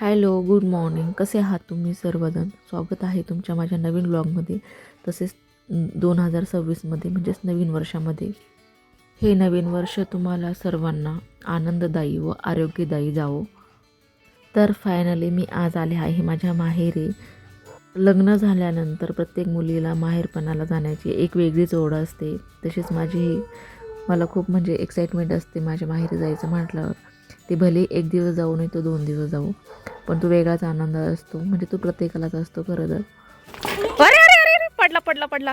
Hello, good morning. कसे आहात तुम्ही सर्वजण? स्वागत आहे तुमच्या माझ्या नवीन ब्लॉगमध्ये. तसेच 2026मध्ये म्हणजेच नवीन वर्षामध्ये. हे नवीन वर्ष तुम्हाला सर्वांना आनंददायी व आरोग्यदायी जावो. तर फायनली मी आज आले आहे माझ्या माहेरी. लग्न झाल्यानंतर प्रत्येक मुलीला माहेरपणाला जाण्याची एक वेगळीच ओढ असते. तशीच मला खूप म्हणजे एक्साइटमेंट असते माझ्या माहेरी जायचं म्हटल्यावर. ते भले एक दिवस जाऊ नाही तो 2 दिवस जाऊ, पण तो वेगळाच आनंद असतो. म्हणजे तो प्रत्येकालाच असतो खरं तर. अरे अरे अरे अरे पडला पडला पडला.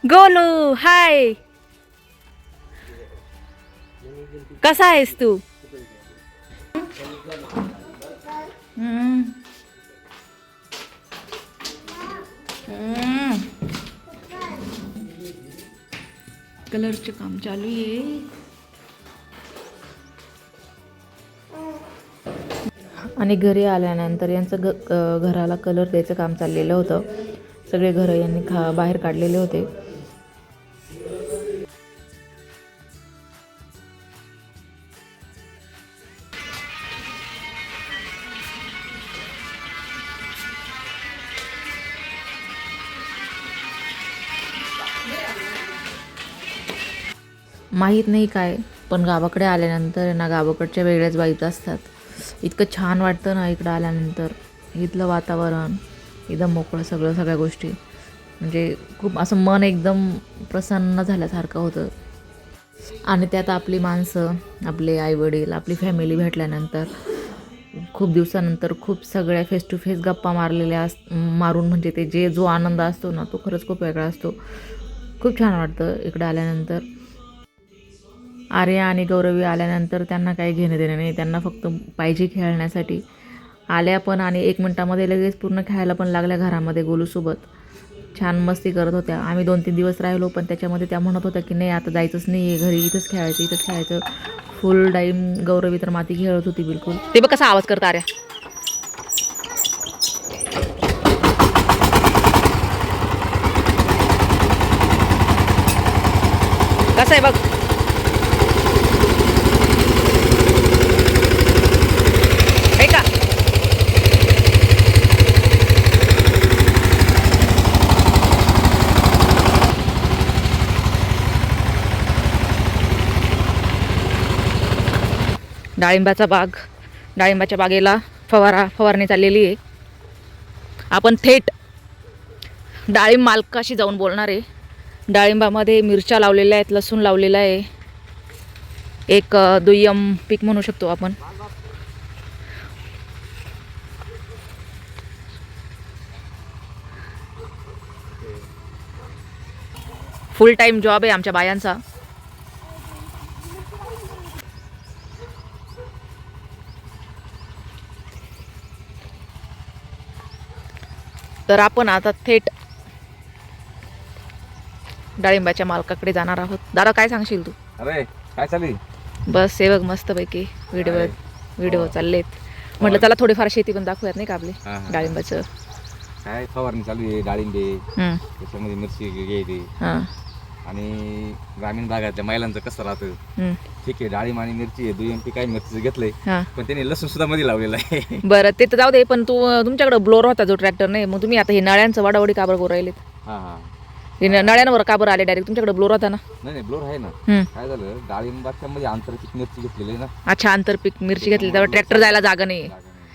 गोलू हाय, कसा आहेस तू? हम्म. हम्म. कलरचे काम चालू आहे. आणि घरी आल्यानंतर यांचं घराला कलर द्यायचं काम चाललेलं होतं. सगळे घरं यांनी बाहेर काढलेले होते. माहीत नाही काय, पण गावाकडे आल्यानंतर ना गावाकडच्या वेगळ्याच वाईब्स असतात. इतकं छान वाटतं ना इकडं आल्यानंतर. इथलं वातावरण एकदम मोकळं, सगळ्या गोष्टी म्हणजे खूप असं मन एकदम प्रसन्न झाल्यासारखं होतं. आणि त्यात आपली माणसं, आपले आईवडील, आपली फॅमिली भेटल्यानंतर खूप दिवसानंतर खूप सगळ्या फेस टू फेस गप्पा मारून म्हणजे ते जो आनंद असतो ना तो खरंच खूप वेगळा असतो. खूप छान वाटतं इकडं आल्यानंतर. आर्या आणि गौरवी आल्यानंतर त्यांना काही घेणं देणं नाही. त्यांना फक्त पाहिजे खेळण्यासाठी. आल्या पण आणि 1 मिनटामध्ये लगेच पूर्ण खेळायला पण लागल्या घरामध्ये गोलूसोबत. छान मस्ती करत होत्या. आम्ही 2-3 दिवस राहिलो, पण त्याच्यामध्ये त्या म्हणत होत्या की नाही आता जायचंच नाही आहे घरी, इथंच खेळायचं. फुल टाईम गौरवी तर माती खेळत होती बिलकुल. ते बघ कसा आवाज करता आर्या. कसा आहे बघ. हे का डाळिंबाच्या बागेला फवारणी चाललेली आहे. आपण थेट डाळिंब मालकाशी जाऊन बोलणार आहे. डाळिंबामध्ये मिरच्या लावलेल्या आहेत, लसूण लावलेला आहे. एक दुय्यम पीक म्हणू शकतो आपण. फुल टाइम जॉब आहे आमच्या बायांचा. तर आपण आता थेट डाळिंबाच्या मालकाकडे जाणार आहोत. दादा काय सांगशील तू? अरे काय चालू? बस हे बघ मस्तपैकी व्हिडिओ चाललेत. म्हटलं चला थोडीफार शेती पण दाखवूयात नाही का आपली डाळिंबाचं. काय फवारणी चालू आहे डाळिंबे, त्याच्यामध्ये मिरची घ्यायची. आणि ग्रामीण भागातल्या महिलांचं कसं राहतं. ठीक आहे, डाळिंब आणि मिरची आहे, दुय्यम पीक आहे, मिरचीचं घेतलंय, पण त्यांनी लसूण सुद्धा मध्ये लावलेलं आहे. बरं ते तर जाऊ दे, पण तुमच्याकडे ब्लोअर होता जो ट्रॅक्टर नाही, मग तुम्ही आता हे नळ्यांचं वाडावडी काबर करू राहिलेत? हे नळ्यांवर काबर आले डायरेक्ट? तुमच्याकडे ब्लोअर होता ना? नाही ब्लोअर आहे ना. काय झालं, डाळिंबाच्या मध्ये आंतरपीक मिरची घेतलेली ना. अच्छा, आंतरपीक मिरची घेतली, त्यावर ट्रॅक्टर जायला जागा नाही.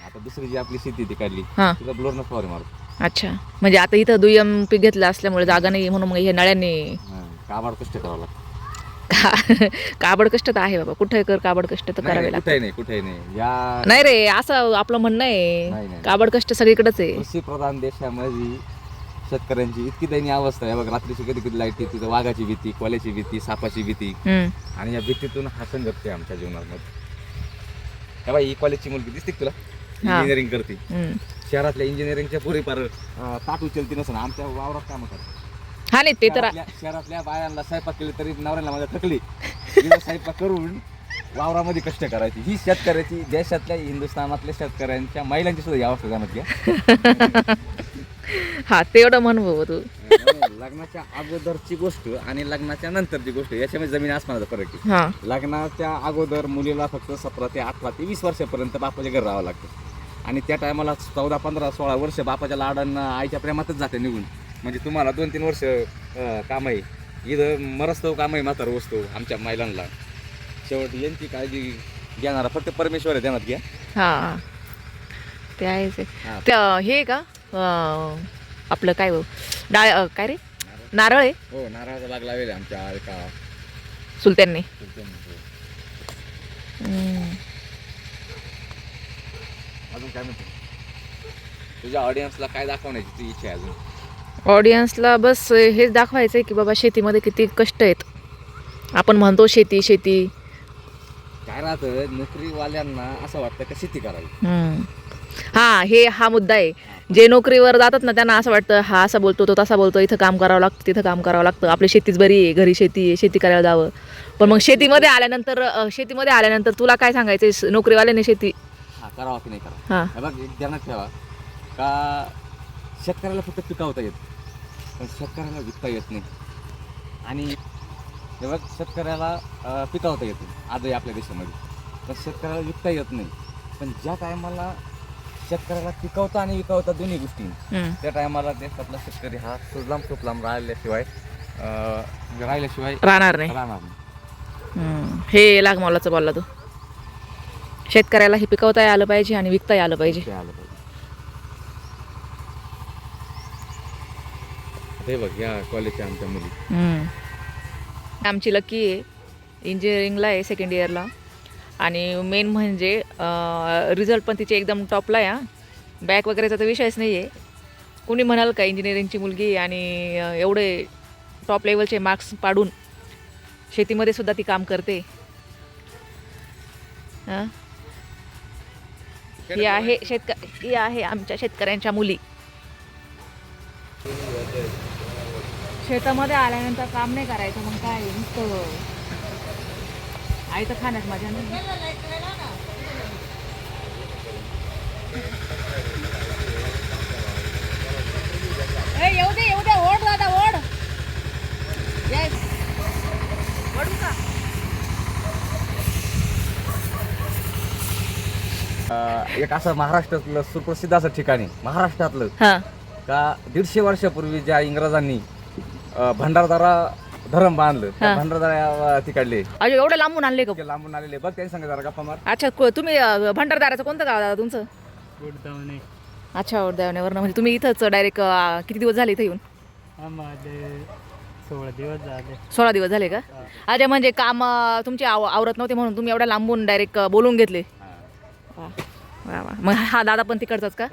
आता दुसरी जी आपली शेती ती काढली तिला ब्लोअर न फवारणी मारतो. अच्छा, म्हणजे आता इथं दुय्यम पीक घेतलं असल्यामुळे जागा नाही म्हणून मग हे नळ्यांनी काबाड कष्ट करावं लागतं. काबड कष्ट तर आहे बाबा, कुठे कर काबड कष्ट तर करावे लागतात. कुठे नाही या नाही रे, असं आपलं म्हणणं आहे. काबड कष्ट सगळीकडेच आहे. कृषी प्रधान देशामध्ये शेतकऱ्यांची इतकी दयनीय अवस्था आहे बघ. रात्रीची कधी लाईट येते, तिथं वाघाची भीती, कोल्याची भीती, सापाची भीती, आणि या भीतीतून हा संघर्ष आहे आमच्या जीवनामध्ये. हे बाई, ही कॉलेजची मुलगी दिसते तुला, इंजिनिअरिंग करते. शहरातल्या इंजिनिअरिंगच्या पुरी पार ताट उचलती नसं आमच्या वावरात कामं करतात. हा नाही ते तर शहरातल्या बायांना स्वयंपाक केली तरी नवऱ्याला माझ्या थकली, स्वयंपाक करून वावरामध्ये कष्ट करायची. ही शेतकऱ्याची, देशातल्या हिंदुस्थानातल्या शेतकऱ्यांच्या महिलांची सुद्धा ही अवस्था जाणत घ्या. हा तेवढं म्हण भाऊ तू. लग्नाच्या अगोदरची गोष्ट आणि लग्नाच्या नंतरची गोष्ट याच्यामध्ये जमीन आसमानाचा फरक आहे. लग्नाच्या अगोदर मुलीला फक्त 17 ते 18 ते 20 वर्षापर्यंत बापाच्या घर राहावं लागतं. आणि त्या टायमाला 14, 15, 16 वर्ष बापाच्या लाडांना आईच्या प्रेमातच जाते निघून. म्हणजे तुम्हाला 2-3 वर्ष काम आहे, इथं मरस्तव काम आहे म्हातार वस्तू आमच्या महिलांना. शेवट यांची काळजी घेणारा फक्त परमेश्वर आहे, ध्यानात घ्या. हा ते आहेच आहे. हा. हे का आपलं काय हो, डाळ काय रे, नारळ आहे हो, नारळाचा बाग लावेल आमच्या एका सुलत्यांनी. अजून काय म्हणतो, तुझ्या ऑडियन्सला काय दाखवण्याची तुझी इच्छा आहे अजून? ऑडियन्सला बस हेच दाखवायचं आहे की बाबा शेतीमध्ये किती कष्ट आहेत. आपण म्हणतो शेती शेती, काय राहतं नोकरीवाल्यांना असं वाटतं का शेती करावी. हा मुद्दा आहे. जे नोकरीवर जातात ना त्यांना असं वाटतं हा असा बोलतो तो तसा बोलतो, इथं काम करावं लागतं तिथं काम करावं लागतं, आपली शेतीच बरी आहे, घरी शेती आहे, शेती करायला जावं. पण मग शेतीमध्ये आल्यानंतर तुला काय सांगायचं, नोकरीवाल्याने शेती करावा की नाही करावा. हां हे बघ, एक ध्यानात ठेवा का शेतकऱ्याला फक्त पिकावता येत, पण शेतकऱ्याला विकता येत नाही. आणि हे बघ, शेतकऱ्याला पिकावता येतं आजही आपल्या देशामध्ये, पण शेतकऱ्याला विकता येत नाही. पण ज्या टायमाला शेतकऱ्याला पिकवता आणि विकवता दोन्ही गोष्टी, त्या टायमाला देशातला शेतकरी हा सुजलाम सुफलाम राहिल्याशिवाय राहणार नाही. हे लागमावलाचं बोलला तू. शेतकऱ्याला हे पिकवता आलं पाहिजे आणि विकता आलं पाहिजे. हे बघ, या कॉलेजच्या आमच्या मुली. आमची लकी आहे, इंजिनिअरिंगला आहे, सेकंड इयरला. आणि मेन म्हणजे रिझल्ट पण तिचे एकदम टॉपला आहे. बॅक वगैरेचा तर विषयच नाही आहे. कोणी म्हणाल का इंजिनिअरिंगची मुलगी आणि एवढे टॉप लेवलचे मार्क्स पाडून शेतीमध्ये सुद्धा ती काम करते. ही आहे आमच्या शेतकऱ्यांच्या मुली. शेतामध्ये आल्यानंतर काम नाही करायचं, मग काय नुसतं आई तर खाण्यात मजा नाही. येऊ दे ओढ दादा ओढ. येस ओढू का. एक असं महाराष्ट्रातलं सुप्रसिद्ध असं ठिकाणी, महाराष्ट्रातलं हां का 150 वर्षापूर्वी ज्या इंग्रजांनी भंडारदरा धरण बांधलं, त्या भंडारदरा तिकडले अजून एवढं लांबून आणले का. लांबून आलेले बघ, त्यांनी सांगा जरा गप्पा मार. अच्छा तुम्ही भंडारदाराचं कोणतं गाव दादा तुमचं? अच्छा उडदावण्यावरनं. म्हणजे तुम्ही इथंच डायरेक्ट किती दिवस झाले इथं येऊन? 16 दिवस झाले का? अच्छा, म्हणजे काम तुमचे आवरत नव्हते म्हणून तुम्ही एवढ्या लांबून डायरेक्ट बोलवून घेतले. वा वा वा. मग हा दादा पण तिकडचाच का?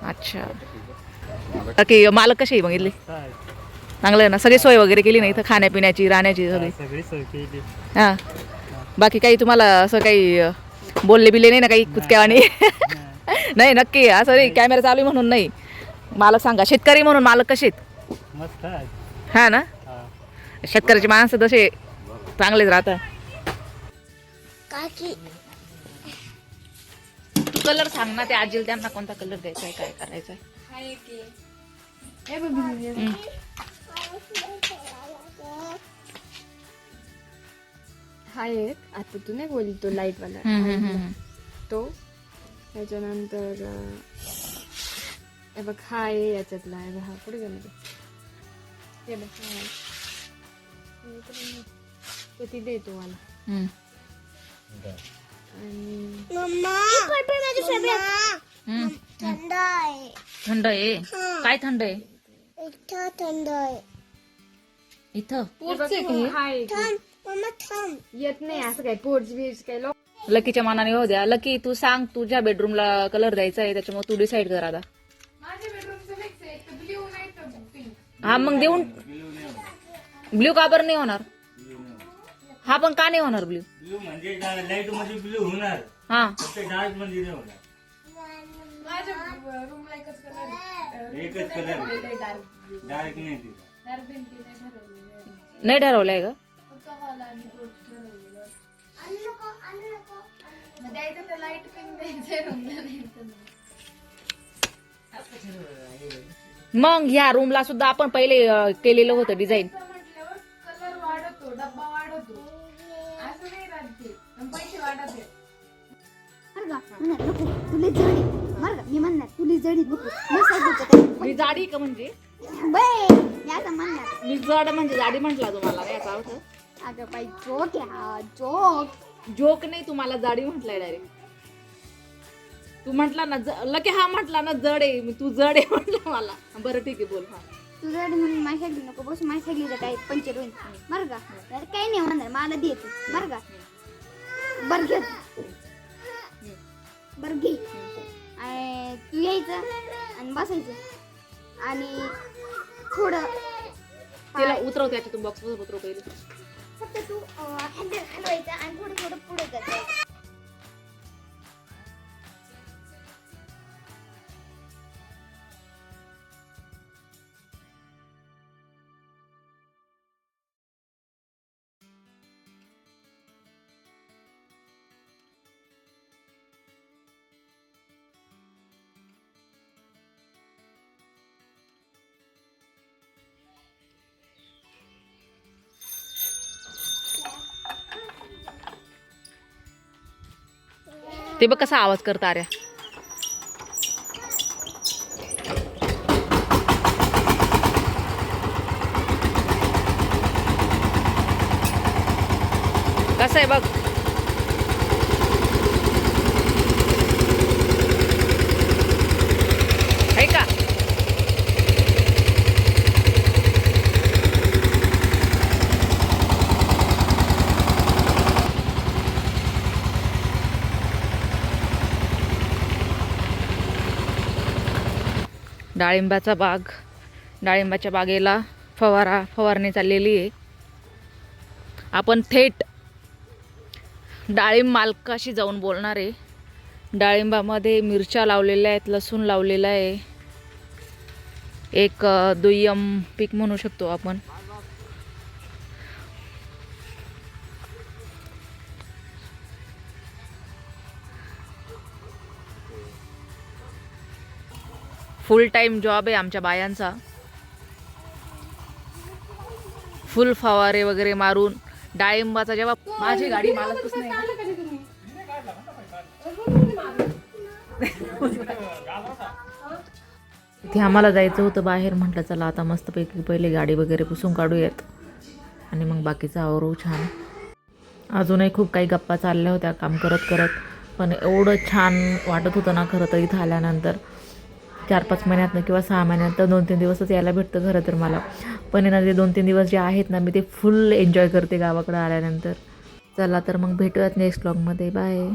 अच्छा. बाकी मालक कसे मग इथले? चांगलं आहे ना, सगळी सोय वगैरे केली ना इथं, खाण्यापिण्याची राहण्याची सगळी सोय केली. हां, बाकी काही तुम्हाला असं काही बोलले बिले नाही ना काही कुचक्यावानी? नाही नक्की असं नाही, कॅमेरा चालू आहे म्हणून नाही. मालक सांगा, शेतकरी म्हणून मालक कसे आहेत? हा ना, शेतकऱ्याची माणसं तसे चांगलेच राहतात. तू कलर सांग ना, ते आजीला त्यांना कोणता कलर द्यायचा आहे, काय करायचं आहे? हा एक आता तू नाही बोलली तो लाईट वाला तो, त्याच्यानंतर हे बघ हा आहे याच्यातला आहे. हा पुढे गेला हे बघ, तो तिथे येतो मला. थंड आहे. काय थंड आहे इथं? येत नाही असं काय पोर्च बीच काय लोक. लकीच्या मनाने हो द्या. लकी तू सांग, तुझ्या बेडरूमला कलर द्यायचा आहे, त्याच्यामुळे तू डिसाईड कर आता. हा मग देऊन, ब्ल्यू का बरं नाही होणार? हा पण का नाही होणार ब्ल्यू? ब्ल्यू म्हणजे लाईट मध्ये ब्ल्यू होणार, हा डार्क मध्ये नाही होणार. एकच कलर डार्क नाही तिथं. नाही ठरवलंय का? मग ह्या रूमला सुद्धा आपण पहिले केलेलं होतं डिझाईन. कलर वाढतो, डब्बा वाढतो, असं नाही राहते, पैसे वाढत. म्हणणार नको तुला जडी बरं का मी म्हणणार तुला जडी नको मी सांगितलं मी जाडी का म्हणजे बाय मी आता म्हणणार मी जड म्हणजे जाडी म्हटला तुम्हाला नाही याचा अर्थ अगं बाई जोक आहे हा जोक जोक नाही तुम्हाला जाडी म्हटलाय डायरेक्ट तू म्हटला ना लके हा म्हटला ना जड आहे मी तू जड आहे म्हटलं मला बरं ठीक आहे बोल हा तू जडी म्हणून माझी सायकली नको बस माझी सायकलीचं काय पंक्चर होईल बरं का तर काही नाही म्हणणार मला दे तू बरं का बरं घे बरं घे आणि तू यायचं आणि बसायचं आणि थोडं तिला उतरव त्याच्यातून बॉक्स उतरव पहिले फक्त तू हँडल हलवायचं आणि थोडं थोडं पुढे जायचं ते बघ कसा आवाज करता आर्या कसं आहे बघ आहे का डाळिंबाचा बाग डाळिंबाच्या बागेला फवारणी चाललेली आहे आपण थेट डाळिंब मालकाशी जाऊन बोलणार आहे डाळिंबामध्ये मिरच्या लावलेल्या आहेत लसूण लावलेला आहे एक दुय्यम पीक म्हणू शकतो आपण फुल टाइम जॉब आहे आमच्या बायांचा फुल फवारे वगैरे मारून डाळिंबाचा जेव्हा माझी गाडी मालतच नाही तिथे आम्हाला जायचं होतं बाहेर म्हटलं चला आता मस्तपैकी पहिले गाडी वगैरे पुसून काढूयात आणि मग बाकीचं आवरू छान अजूनही खूप काही गप्पा चालल्या होत्या काम करत करत पण एवढं छान वाटत होतं ना खरं तर इथं आल्यानंतर 4-5 महिन्यातनं किंवा 6 महिन्यात 2-3 दिवसच यायला भेटतं खरं तर मला पण ना ते 2-3 दिवस जे आहेत ना मी ते फुल एन्जॉय करते गावाकडं आल्यानंतर चला तर मग भेटूयात नेक्स्ट व्लॉगमध्ये बाय